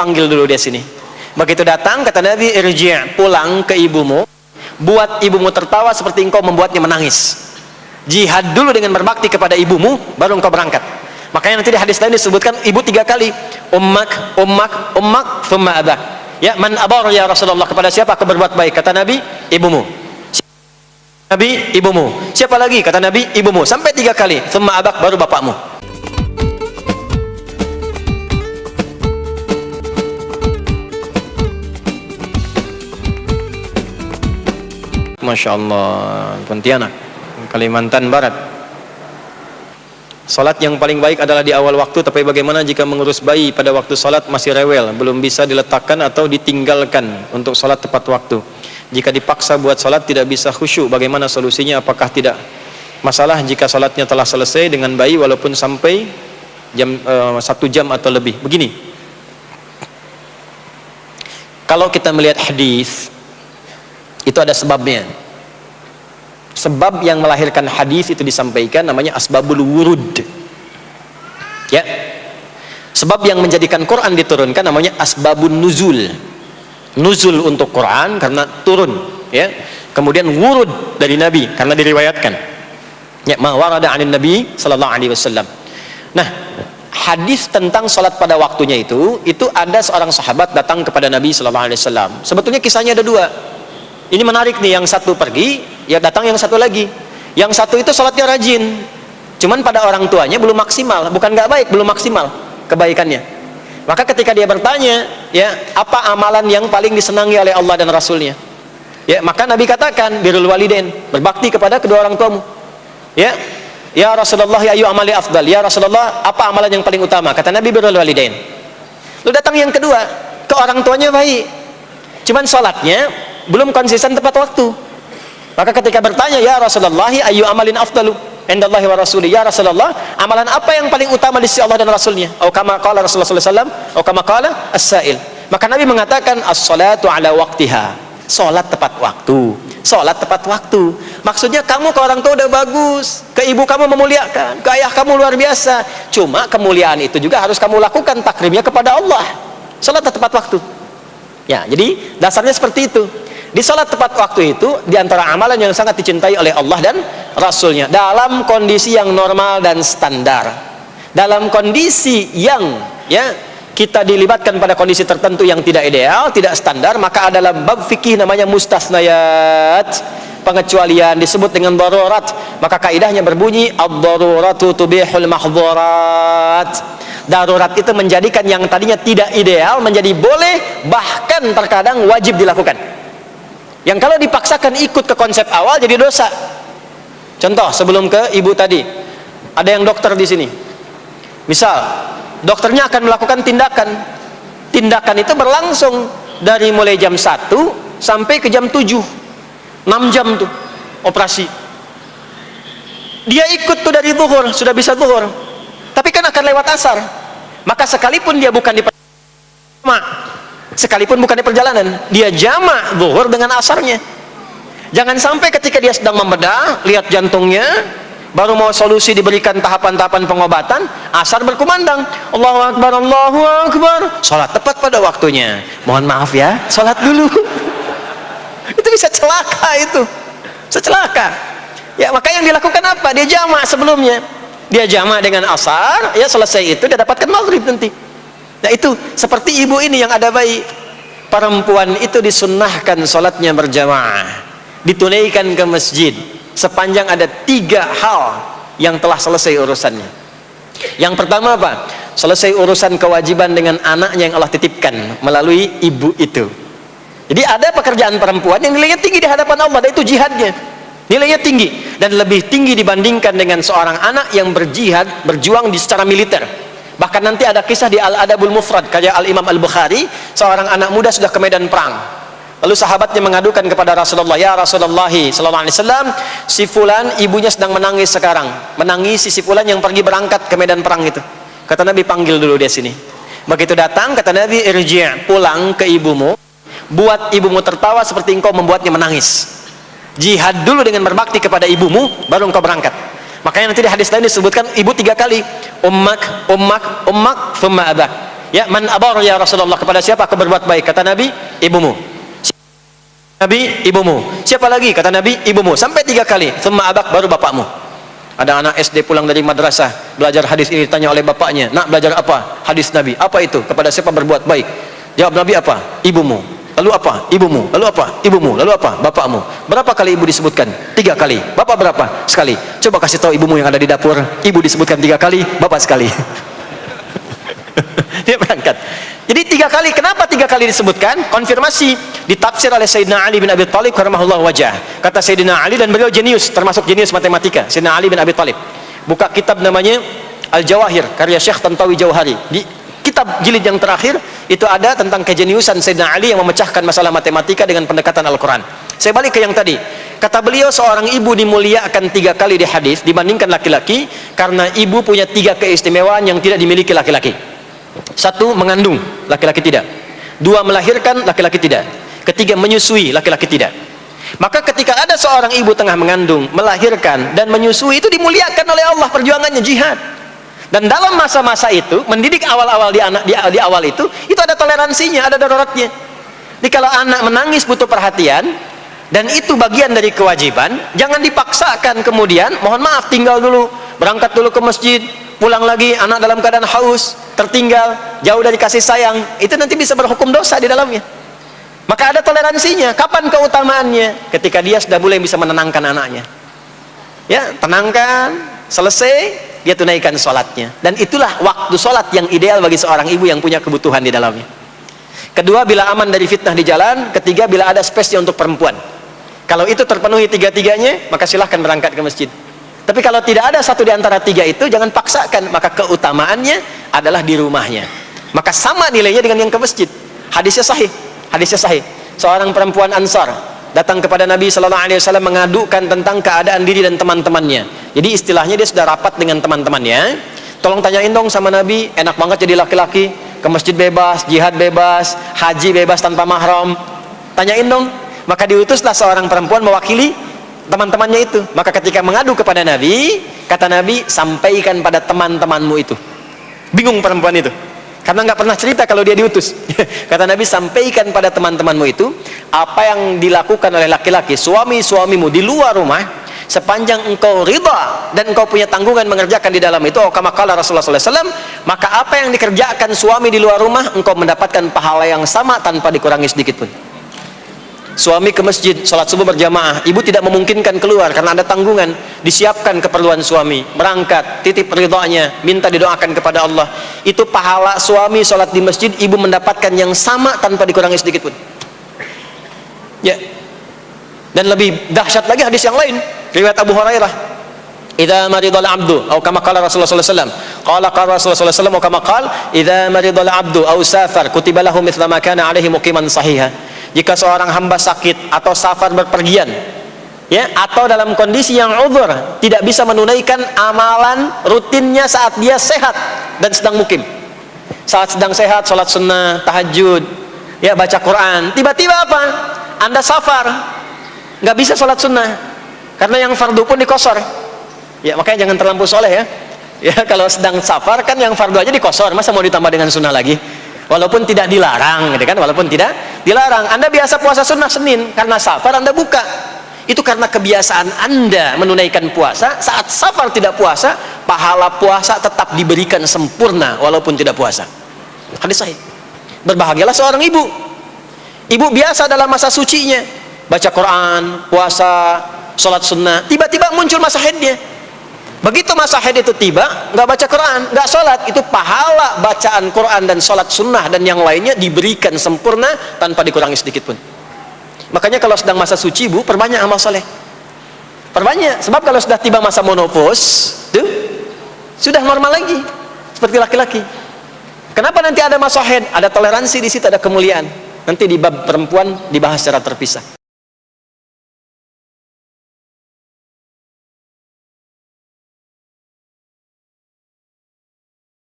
panggil dulu dia sini. Begitu datang, kata Nabi, irji', pulang ke ibumu, buat ibumu tertawa seperti engkau membuatnya menangis. Jihad dulu dengan berbakti kepada ibumu, baru engkau berangkat. Makanya nanti di hadis lain disebutkan ibu 3 kali, ummak, ummak, ummak, thumma abak. Ya, man abar ya Rasulullah, kepada siapa aku berbuat baik? Kata Nabi, ibumu. Nabi, ibumu. Siapa lagi? Kata Nabi, ibumu. Sampai 3 kali. Thumma abak, baru bapakmu. Masya Allah, Pontianak, Kalimantan Barat. Salat yang paling baik adalah di awal waktu, tapi bagaimana jika mengurus bayi pada waktu salat masih rewel, belum bisa diletakkan atau ditinggalkan untuk salat tepat waktu? Jika dipaksa buat salat tidak bisa khusyuk, bagaimana solusinya? Apakah tidak masalah jika salatnya telah selesai dengan bayi walaupun sampai 1 jam atau lebih? Begini, kalau kita melihat hadis, itu ada sebabnya. Sebab yang melahirkan hadis itu disampaikan namanya asbabul wurud. Ya. Sebab yang menjadikan Quran diturunkan namanya asbabun nuzul. Nuzul untuk Quran karena turun, ya. Kemudian wurud dari Nabi karena diriwayatkan. Ya, ma warada 'anil Nabi sallallahu alaihi wasallam. Nah, hadis tentang salat pada waktunya itu ada seorang sahabat datang kepada Nabi sallallahu alaihi wasallam. Sebetulnya kisahnya ada 2. Ini menarik nih, yang satu pergi, ya datang yang satu lagi. Yang satu itu salatnya rajin, cuman pada orang tuanya belum maksimal, bukan nggak baik, belum maksimal kebaikannya. Maka ketika dia bertanya, ya, apa amalan yang paling disenangi oleh Allah dan Rasulnya? Ya, maka Nabi katakan, birrul walidain, berbakti kepada kedua orang tuamu. Ya, ya Rasulullah, ya ayu amali afdal. Ya Rasulullah, apa amalan yang paling utama? Kata Nabi, birrul walidain. Lalu datang yang kedua, ke orang tuanya baik, cuman sholatnya belum konsisten tepat waktu. Maka ketika bertanya, ya Rasulullah, ayu amalin afdalu indallahi wa rasuli, ya Rasulullah, amalan apa yang paling utama di sisi Allah dan Rasulnya? Atau kama qala Rasulullah sallallahu alaihi wasallam, atau kama qala as-sa'il. Maka Nabi mengatakan as-salatu ala waqtiha, salat tepat waktu. Salat tepat waktu. Maksudnya kamu ke orang tua udah bagus, ke ibu kamu memuliakan, ke ayah kamu luar biasa. Cuma kemuliaan itu juga harus kamu lakukan takrimnya kepada Allah. Salat tepat waktu. Ya, jadi dasarnya seperti itu. Di salat tepat waktu itu diantara amalan yang sangat dicintai oleh Allah dan Rasulnya dalam kondisi yang normal dan standar. Dalam kondisi yang, ya, kita dilibatkan pada kondisi tertentu yang tidak ideal, tidak standar, maka adalah bab fikih namanya mustasnayat, pengecualian, disebut dengan darurat. Maka kaidahnya berbunyi ad-daruratu tubihul mahdhurat. Darurat itu menjadikan yang tadinya tidak ideal menjadi boleh, bahkan terkadang wajib dilakukan. Yang kalau dipaksakan ikut ke konsep awal jadi dosa. Contoh, sebelum ke ibu tadi, ada yang dokter di sini. Misal, dokternya akan melakukan tindakan. Tindakan itu berlangsung dari mulai jam 1 sampai ke jam 7. 6 jam tuh operasi. Dia ikut tuh dari zuhur, sudah bisa zuhur. Tapi kan akan lewat asar. Maka sekalipun dia bukan di sekalipun bukan di perjalanan, dia jamak zuhur dengan asarnya. Jangan sampai ketika dia sedang membedah, lihat jantungnya, baru mau solusi diberikan tahapan-tahapan pengobatan, asar berkumandang, Allahu Akbar, Allahu Akbar, sholat tepat pada waktunya. Mohon maaf ya, sholat dulu. Itu bisa celaka, itu bisa celaka. Ya, maka yang dilakukan apa? Dia jamak sebelumnya, dia jamak dengan asar, ya selesai itu dia dapatkan maghrib nanti. Nah, itu seperti ibu ini yang ada bayi, perempuan itu disunnahkan sholatnya berjamaah, ditunaikan ke masjid sepanjang ada 3 hal yang telah selesai urusannya. Yang pertama apa? Selesai urusan kewajiban dengan anaknya yang Allah titipkan melalui ibu itu. Jadi ada pekerjaan perempuan yang nilainya tinggi di hadapan Allah, dan itu jihadnya nilainya tinggi, dan lebih tinggi dibandingkan dengan seorang anak yang berjihad, berjuang di secara militer. Bahkan nanti ada kisah di Al-Adabul Mufrad karya Al-Imam Al-Bukhari, seorang anak muda sudah ke medan perang. Lalu sahabatnya mengadukan kepada Rasulullah, ya Rasulullah sallallahu alaihi wasallam, si fulan ibunya sedang menangis sekarang, menangisi si fulan yang pergi berangkat ke medan perang itu. Kata Nabi, panggil dulu dia sini. Begitu datang, kata Nabi, irji', pulang ke ibumu, buat ibumu tertawa seperti engkau membuatnya menangis. Jihad dulu dengan berbakti kepada ibumu, baru engkau berangkat. Makanya nanti di hadis lain disebutkan ibu 3 kali, ummak, ummak, ummak, thumma abak. Ya, man abar ya Rasulullah, kepada siapa aku berbuat baik? Kata Nabi, ibumu. Nabi, ibumu. Siapa lagi? Kata Nabi, ibumu. Sampai 3 kali. Thumma abak, baru bapakmu. Ada anak SD pulang dari madrasah, belajar hadis ini, ditanya oleh bapaknya, nak belajar apa? Hadis Nabi. Apa itu? Kepada siapa berbuat baik? Jawab Nabi apa? Ibumu. Lalu apa? Ibumu. Lalu apa? Ibumu. Lalu apa? Bapakmu. Berapa kali ibu disebutkan? 3 kali. Bapak berapa? Sekali. Coba kasih tahu ibumu yang ada di dapur, ibu disebutkan 3 kali, bapak sekali. Dia berangkat. Jadi 3 kali. Kenapa 3 kali disebutkan? Konfirmasi ditafsir oleh Sayyidina Ali bin Abi Thalib karamahullah wajah. Kata Sayyidina Ali, dan beliau jenius, termasuk jenius matematika. Sayyidina Ali bin Abi Thalib buka kitab namanya Al-Jawahir, karya Syekh Tantawi Jauhari. Di kitab jilid yang terakhir itu ada tentang kejeniusan Sayyidina Ali yang memecahkan masalah matematika dengan pendekatan Al-Quran. Saya balik ke yang tadi. Kata beliau, seorang ibu dimuliakan 3 kali di hadis dibandingkan laki-laki karena ibu punya 3 keistimewaan yang tidak dimiliki laki-laki. 1, mengandung, laki-laki tidak. 2, melahirkan, laki-laki tidak. 3, menyusui, laki-laki tidak. Maka ketika ada seorang ibu tengah mengandung, melahirkan, dan menyusui, itu dimuliakan oleh Allah, perjuangannya jihad. Dan dalam masa-masa itu, mendidik awal-awal di awal itu ada toleransinya, ada daruratnya. Jadi kalau anak menangis butuh perhatian, dan itu bagian dari kewajiban, jangan dipaksakan kemudian, mohon maaf, tinggal dulu, berangkat dulu ke masjid, pulang lagi, anak dalam keadaan haus, tertinggal, jauh dari kasih sayang, itu nanti bisa berhukum dosa di dalamnya. Maka ada toleransinya. Kapan keutamaannya? Ketika dia sudah mulai bisa menenangkan anaknya. Ya, tenangkan, selesai, dia tunaikan sholatnya. Dan itulah waktu sholat yang ideal bagi seorang ibu yang punya kebutuhan di dalamnya. Kedua, bila aman dari fitnah di jalan. Ketiga, bila ada space untuk perempuan. Kalau itu terpenuhi 3-tiganya, maka silahkan berangkat ke masjid. Tapi kalau tidak ada satu di antara 3 itu, jangan paksakan. Maka keutamaannya adalah di rumahnya. Maka sama nilainya dengan yang ke masjid. Hadisnya sahih. Hadisnya sahih. Seorang perempuan Ansar datang kepada Nabi Sallallahu Alaihi Wasallam mengadukan tentang keadaan diri dan teman-temannya. Jadi istilahnya dia sudah rapat dengan teman-temannya. Tolong tanyain dong sama Nabi, enak banget jadi laki-laki, ke masjid bebas, jihad bebas, haji bebas tanpa mahram. Tanyain dong. Maka diutuslah seorang perempuan mewakili teman-temannya itu. Maka ketika mengadu kepada Nabi, kata Nabi, sampaikan pada teman-temanmu itu. Bingung perempuan itu, karena nggak pernah cerita kalau dia diutus. Kata Nabi, sampaikan pada teman-temanmu itu apa yang dilakukan oleh laki-laki, suami-suamimu di luar rumah, sepanjang engkau ridha dan engkau punya tanggungan mengerjakan di dalam itu. Kama qala Rasulullah SAW, maka apa yang dikerjakan suami di luar rumah, engkau mendapatkan pahala yang sama tanpa dikurangi sedikit pun. Suami ke masjid, sholat subuh berjamaah, ibu tidak memungkinkan keluar karena ada tanggungan, disiapkan keperluan suami, berangkat, titip ridhonya, minta didoakan kepada Allah. Itu pahala suami sholat di masjid, ibu mendapatkan yang sama tanpa dikurangi sedikit pun. Ya. Dan lebih dahsyat lagi hadis yang lain, riwayat Abu Hurairah, idza maridal abdu atau kama qala Rasulullah sallallahu alaihi wasallam, qala Rasulullah sallallahu alaihi wasallam kama qala idza maridal abdu aw safar kutiba lahu mithla ma kana alaihi muqiman sahiha. Jika seorang hamba sakit atau safar berpergian, ya, atau dalam kondisi yang uzur, tidak bisa menunaikan amalan rutinnya saat dia sehat dan sedang mukim. Saat sedang sehat, sholat sunnah, tahajud, ya, baca Quran. Tiba-tiba apa? Anda safar, nggak bisa sholat sunnah, karena yang fardu pun dikosor. Ya, makanya jangan terlampau soleh ya. Ya, kalau sedang safar kan yang fardu aja dikosor, masa mau ditambah dengan sunnah lagi? Walaupun tidak dilarang, gitu kan? Walaupun tidak dilarang. Anda biasa puasa sunnah Senin, karena safar Anda buka. Itu karena kebiasaan Anda menunaikan puasa. Saat safar tidak puasa, pahala puasa tetap diberikan sempurna walaupun tidak puasa. Hadis sahih. Berbahagialah seorang ibu. Ibu biasa dalam masa sucinya, baca Quran, puasa, sholat sunnah. Tiba-tiba muncul masa haidnya. Begitu masa haid itu tiba, nggak baca Quran, nggak sholat, itu pahala bacaan Quran dan sholat sunnah dan yang lainnya diberikan sempurna tanpa dikurangi sedikit pun. Makanya kalau sedang masa suci, ibu, perbanyak amal soleh. Perbanyak, sebab kalau sudah tiba masa menopause, tuh sudah normal lagi, seperti laki-laki. Kenapa nanti ada masa haid? Ada toleransi di situ, ada kemuliaan. Nanti di bab perempuan dibahas secara terpisah.